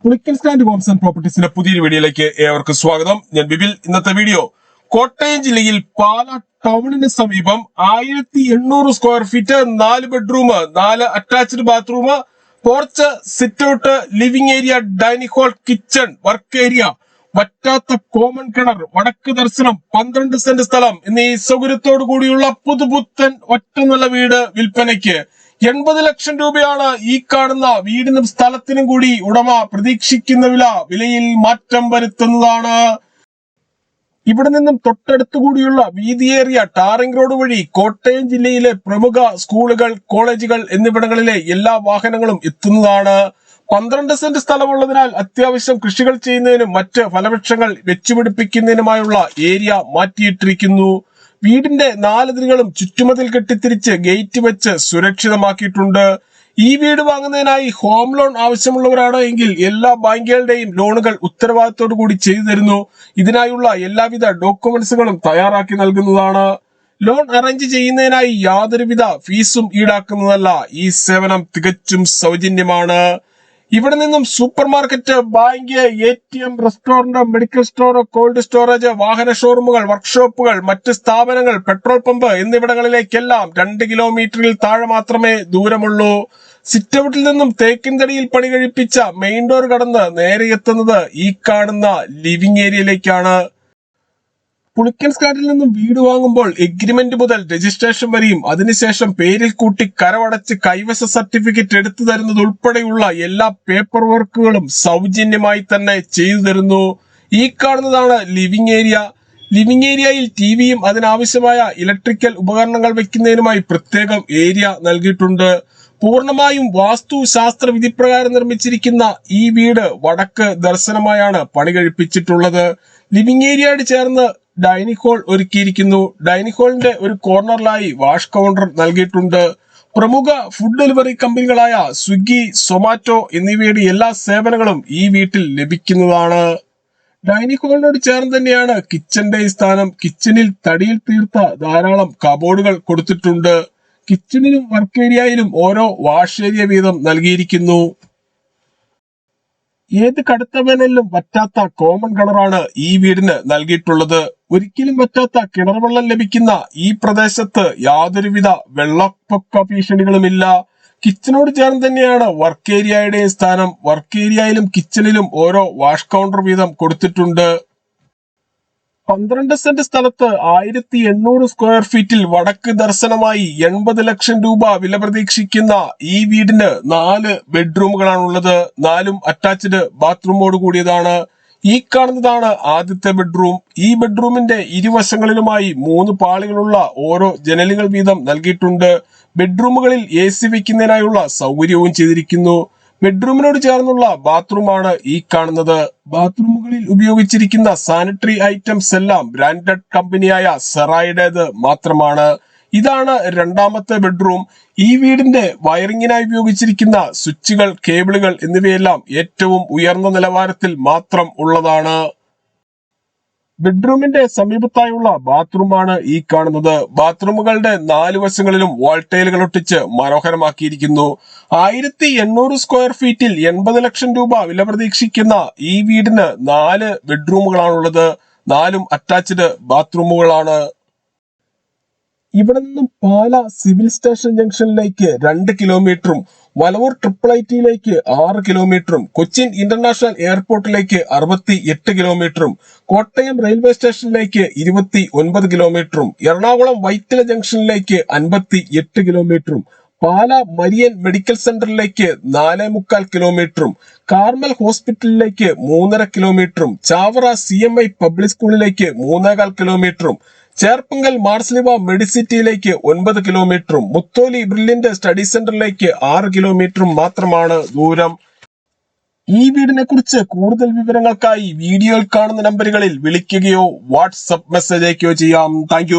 Pulikkal stand Holmes and പ്രോപ്പർട്ടീസിന്റെ പുതിയൊരു വീഡിയോയിലേക്ക് ഏവർക്കും സ്വാഗതം. ഞാൻ ബിബിൽ. ഇന്നത്തെ വീഡിയോ കോട്ടയം ജില്ലയിൽ പാലാ ടൗണിന് സമീപം 1800 square feet, 4 bedroom, 4 attached bathroom, porch, sit out, living area, dining hall, kitchen, work area, വറ്റാത്ത കോമൺ കിണർ, വടക്ക് ദർശനം, 12 സെന്റ് സ്ഥലം എന്നീ സൗകര്യത്തോടു കൂടിയുള്ള പുതുപുത്തൻ ഒറ്റനില വീട് വിൽപ്പനയ്ക്ക്. 80 ലക്ഷം രൂപയാണ് ഈ കാണുന്ന വീടിനും സ്ഥലത്തിനും കൂടി ഉടമ പ്രതീക്ഷിക്കുന്ന വിലയിൽ മാറ്റം വരുത്തുന്നതാണ്. ഇവിടെ നിന്നും തൊട്ടടുത്തുകൂടിയുള്ള വീതിയേറിയ ടാറിംഗ് റോഡ് വഴി കോട്ടയം ജില്ലയിലെ പ്രമുഖ സ്കൂളുകൾ, കോളേജുകൾ എന്നിവിടങ്ങളിലെ എല്ലാ വാഹനങ്ങളും എത്തുന്നതാണ്. 12 സെന്റ് സ്ഥലമുള്ളതിനാൽ അത്യാവശ്യം കൃഷികൾ ചെയ്യുന്നതിനും മറ്റ് ഫലവൃക്ഷങ്ങൾ വെച്ചുപിടിപ്പിക്കുന്നതിനുമായുള്ള ഏരിയ മാറ്റിയിട്ടിരിക്കുന്നു. വീടിന്റെ 4 അതിരുകളും ചുറ്റുമതിൽ കെട്ടിത്തിരിച്ച് ഗേറ്റ് വെച്ച് സുരക്ഷിതമാക്കിയിട്ടുണ്ട്. ഈ വീട് വാങ്ങുന്നതിനായി ഹോം ലോൺ ആവശ്യമുള്ളവരാണ് എങ്കിൽ എല്ലാ ബാങ്കുകളുടെയും ലോണുകൾ ഉത്തരവാദിത്തോടു കൂടി ചെയ്തു തരുന്നു. ഇതിനായുള്ള എല്ലാവിധ ഡോക്യുമെന്റ്സുകളും തയ്യാറാക്കി നൽകുന്നതാണ്. ലോൺ അറേഞ്ച് ചെയ്യുന്നതിനായി യാതൊരുവിധ ഫീസും ഈടാക്കുന്നതല്ല. ഈ സേവനം തികച്ചും സൗജന്യമാണ്. ഇവിടെ നിന്നും super market, bank, ATM, restaurant, medical store, cold storage, വാഹന ഷോറൂമുകൾ, വർക്ക്ഷോപ്പുകൾ, മറ്റ് സ്ഥാപനങ്ങൾ, പെട്രോൾ പമ്പ് എന്നിവിടങ്ങളിലേക്കെല്ലാം 2 കിലോമീറ്ററിൽ താഴെ മാത്രമേ ദൂരമുള്ളൂ. സിറ്റ് ഔട്ടിൽ നിന്നും തേക്കിൻതടിയിൽ പണി കഴിപ്പിച്ച മെയിൻ ഡോർ കടന്ന് നേരെ എത്തുന്നത് ഈ കാണുന്ന ലിവിംഗ് ഏരിയയിലേക്കാണ്. പുളിക്കൽ സ്റ്റാൻഡിൽ നിന്നും വീട് വാങ്ങുമ്പോൾ എഗ്രിമെന്റ് മുതൽ രജിസ്ട്രേഷൻ വരെയും അതിനുശേഷം പേരിൽ കൂട്ടി കരമടച്ച് കൈവശ സർട്ടിഫിക്കറ്റ് എടുത്തു തരുന്നത് ഉൾപ്പെടെയുള്ള എല്ലാ പേപ്പർ വർക്കുകളും സൗജന്യമായി തന്നെ ചെയ്തു തരുന്നു. ഈ കാണുന്നതാണ് ലിവിംഗ് ഏരിയ. ലിവിംഗ് ഏരിയയിൽ ടിവിയും അതിനാവശ്യമായ ഇലക്ട്രിക്കൽ ഉപകരണങ്ങൾ വെക്കുന്നതിനുമായി പ്രത്യേകം ഏരിയ നൽകിയിട്ടുണ്ട്. പൂർണ്ണമായും വാസ്തുശാസ്ത്ര വിധിപ്രകാരം നിർമ്മിച്ചിരിക്കുന്ന ഈ വീട് വടക്ക് ദർശനമായാണ് പണി കഴിപ്പിച്ചിട്ടുള്ളത്. ലിവിംഗ് ഏരിയയോട് ചേർന്ന് ഡൈനിങ് ഹാൾ ഒരുക്കിയിരിക്കുന്നു. ഡൈനിങ് ഹാളിന്റെ ഒരു കോർണറിലായി വാഷ് കൗണ്ടർ നൽകിയിട്ടുണ്ട്. പ്രമുഖ ഫുഡ് ഡെലിവറി കമ്പനികളായ സ്വിഗ്ഗി, സൊമാറ്റോ എന്നിവയുടെ എല്ലാ സേവനങ്ങളും ഈ വീട്ടിൽ ലഭിക്കുന്നതാണ്. ഡൈനിങ് ഹാളിനോട് ചേർന്ന് തന്നെയാണ് കിച്ചന്റെ സ്ഥാനം. കിച്ചണിൽ തടിയിൽ തീർത്ത ധാരാളം കബോർഡുകൾ കൊടുത്തിട്ടുണ്ട്. കിച്ചണിലും വർക്ക് ഏരിയയിലും ഓരോ വാഷ് ഏരിയ വീതം നൽകിയിരിക്കുന്നു. ഏത് കടുത്ത വേനലിലും വറ്റാത്ത കോമൺ കിണറാണ് ഈ വീടിന് നൽകിയിട്ടുള്ളത്. ഒരിക്കലും വറ്റാത്ത കിണർ വെള്ളം ലഭിക്കുന്ന ഈ പ്രദേശത്ത് യാതൊരുവിധ വെള്ളപ്പൊക്ക ഭീഷണികളുമില്ല. കിച്ചനോട് ചേർന്ന് തന്നെയാണ് വർക്ക് ഏരിയയുടെയും സ്ഥാനം. വർക്ക് ഏരിയയിലും കിച്ചണിലും ഓരോ വാഷ് കൗണ്ടർ വീതം കൊടുത്തിട്ടുണ്ട്. 12 സെന്റ് സ്ഥലത്ത് 1800 സ്ക്വയർ ഫീറ്റിൽ വടക്ക് ദർശനമായി 80 ലക്ഷം രൂപ വില പ്രതീക്ഷിക്കുന്ന ഈ വീടിന് 4 ബെഡ്റൂമുകളാണുള്ളത്. 4ഉം അറ്റാച്ച്ഡ് ബാത്റൂമോട് കൂടിയതാണ്. ഈ കാണുന്നതാണ് ആദ്യത്തെ ബെഡ്റൂം. ഈ ബെഡ്റൂമിന്റെ ഇരുവശങ്ങളിലുമായി 3 പാളികളുള്ള ഓരോ ജനലുകൾ വീതം നൽകിയിട്ടുണ്ട്. ബെഡ്റൂമുകളിൽ AC വെക്കുന്നതിനായുള്ള സൗകര്യവും ചെയ്തിരിക്കുന്നു. ബെഡ്റൂമിനോട് ചേർന്നുള്ള ബാത്റൂമാണ് ഈ കാണുന്നത്. ബാത്റൂമുകളിൽ ഉപയോഗിച്ചിരിക്കുന്ന സാനിറ്ററി ഐറ്റംസ് എല്ലാം ബ്രാൻഡഡ് കമ്പനിയായ സെറായുടേത് മാത്രമാണ്. ഇതാണ് രണ്ടാമത്തെ ബെഡ്റൂം. ഈ വീടിന്റെ വയറിങ്ങിനായി ഉപയോഗിച്ചിരിക്കുന്ന സ്വിച്ചുകൾ, കേബിളുകൾ എന്നിവയെല്ലാം ഏറ്റവും ഉയർന്ന നിലവാരത്തിൽ മാത്രം ഉള്ളതാണ്. ബെഡ്റൂമിന്റെ സമീപത്തായുള്ള ബാത്റൂമാണ് ഈ കാണുന്നത്. ബാത്റൂമുകളുടെ 4 വശങ്ങളിലും വാൾട്ടൈലുകൾ ഒട്ടിച്ച് മനോഹരമാക്കിയിരിക്കുന്നു. 1800 സ്ക്വയർ ഫീറ്റിൽ 80 ലക്ഷം രൂപ വില പ്രതീക്ഷിക്കുന്ന ഈ വീടിന് 4 ബെഡ്റൂമുകളാണുള്ളത്. 4ഉം അറ്റാച്ച്ഡ് ബാത്റൂമുകളാണ്. ഇവിടെ നിന്നും പാല സിവിൽ സ്റ്റേഷൻ ജംഗ്ഷനിലേക്ക് 2 കിലോമീറ്ററും വലവൂർ IIITയിലേക്ക് 6 കിലോമീറ്ററും കൊച്ചിൻ ഇന്റർനാഷണൽ എയർപോർട്ടിലേക്ക് 68 കിലോമീറ്ററും കോട്ടയം റെയിൽവേ സ്റ്റേഷനിലേക്ക് 29 കിലോമീറ്ററും എറണാകുളം വൈറ്റില ജംഗ്ഷനിലേക്ക് 58 കിലോമീറ്ററും പാല മരിയൻ മെഡിക്കൽ സെന്ററിലേക്ക് 4.25 കിലോമീറ്ററും കാർമൽ ഹോസ്പിറ്റലിലേക്ക് 3.5 കിലോമീറ്ററും ചാവറ CMI പബ്ലിക് സ്കൂളിലേക്ക് 3.25 കിലോമീറ്ററും ചേർപ്പങ്കൽ മാർസ്ലിവ മെഡിസിറ്റിയിലേക്ക് 9 കിലോമീറ്ററും മുത്തോലി ബ്രില്യന്റ് സ്റ്റഡി സെന്ററിലേക്ക് 6 കിലോമീറ്ററും മാത്രമാണ് ദൂരം. ഈ വീടിനെ കുറിച്ച് കൂടുതൽ വിവരങ്ങൾക്കായി വീഡിയോയിൽ കാണുന്ന നമ്പറുകളിൽ വിളിക്കുകയോ വാട്സ്ആപ്പ് മെസ്സേജ് അയക്കുകയോ ചെയ്യാം. താങ്ക്